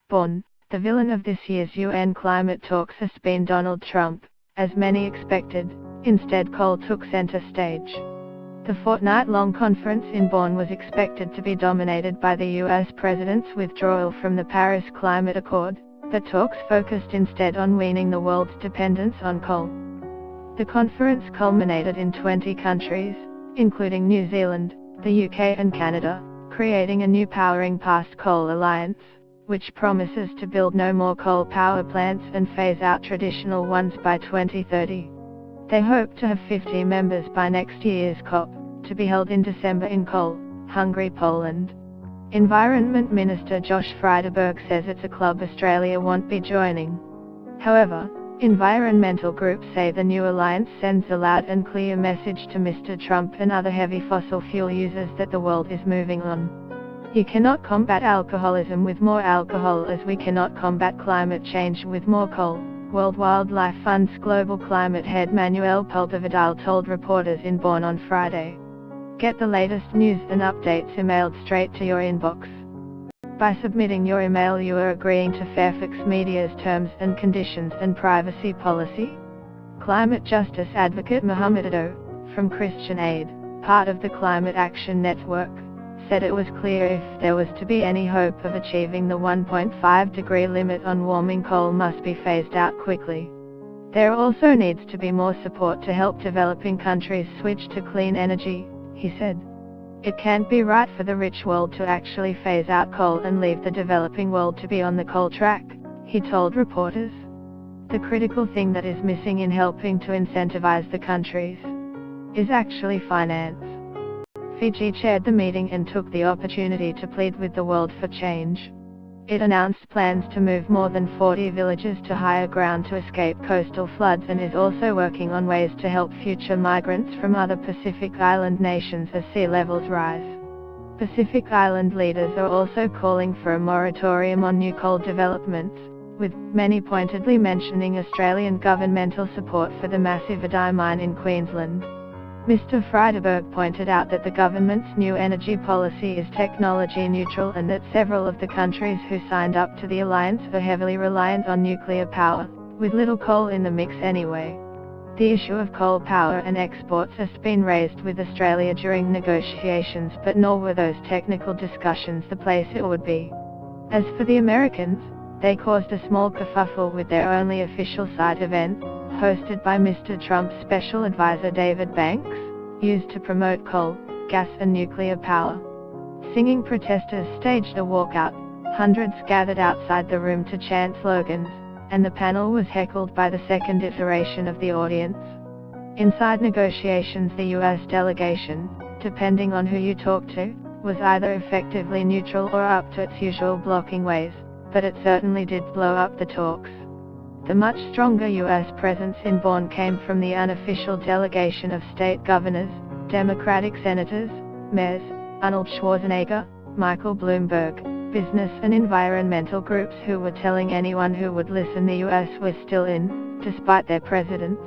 Bonn, the villain of this year's UN climate talks has been Donald Trump. As many expected, instead coal took center stage. The fortnight-long conference in Bonn was expected to be dominated by the US president's withdrawal from the Paris Climate Accord, but talks focused instead on weaning the world's dependence on coal. The conference culminated in 20 countries, including New Zealand, the UK and Canada, creating a new Powering Past Coal alliance, which promises to build no more coal power plants and phase out traditional ones by 2030. They hope to have 50 members by next year's COP, to be held in December in coal-hungry Poland. Environment Minister Josh Frydenberg says it's a club Australia won't be joining. However, environmental groups say the new alliance sends a loud and clear message to Mr. Trump and other heavy fossil fuel users that the world is moving on. You cannot combat alcoholism with more alcohol, as we cannot combat climate change with more coal, World Wildlife Fund's global climate head Manuel Pulver-Vidal told reporters in Bonn on Friday. Get the latest news and updates emailed straight to your inbox. By submitting your email, you are agreeing to Fairfax Media's terms and conditions and privacy policy. Climate justice advocate Mohammed Ado, from Christian Aid, part of the Climate Action Network, said it was clear if there was to be any hope of achieving the 1.5-degree limit on warming, coal must be phased out quickly. There also needs to be more support to help developing countries switch to clean energy, he said. It can't be right for the rich world to actually phase out coal and leave the developing world to be on the coal track, he told reporters. The critical thing that is missing in helping to incentivize the countries is actually finance. Fiji chaired the meeting and took the opportunity to plead with the world for change. It announced plans to move more than 40 villages to higher ground to escape coastal floods, and is also working on ways to help future migrants from other Pacific Island nations as sea levels rise. Pacific Island leaders are also calling for a moratorium on new coal development, with many pointedly mentioning Australian governmental support for the massive Adai mine in Queensland. Mr. Frydenberg pointed out that the government's new energy policy is technology neutral, and that several of the countries who signed up to the alliance are heavily reliant on nuclear power, with little coal in the mix anyway. The issue of coal power and exports has been raised with Australia during negotiations, but nor were those technical discussions the place it would be. As for the Americans, they caused a small kerfuffle with their only official side event, hosted by Mr. Trump's special advisor David Banks, used to promote coal, gas and nuclear power. Singing protesters staged a walkout, hundreds gathered outside the room to chant slogans, and the panel was heckled by the second iteration of the audience. Inside negotiations, the US delegation, depending on who you talk to, was either effectively neutral or up to its usual blocking ways, but it certainly did blow up the talks. The much stronger US presence in Bonn came from the unofficial delegation of state governors, Democratic senators, mayors, Arnold Schwarzenegger, Michael Bloomberg, business and environmental groups who were telling anyone who would listen the US was still in, despite their president.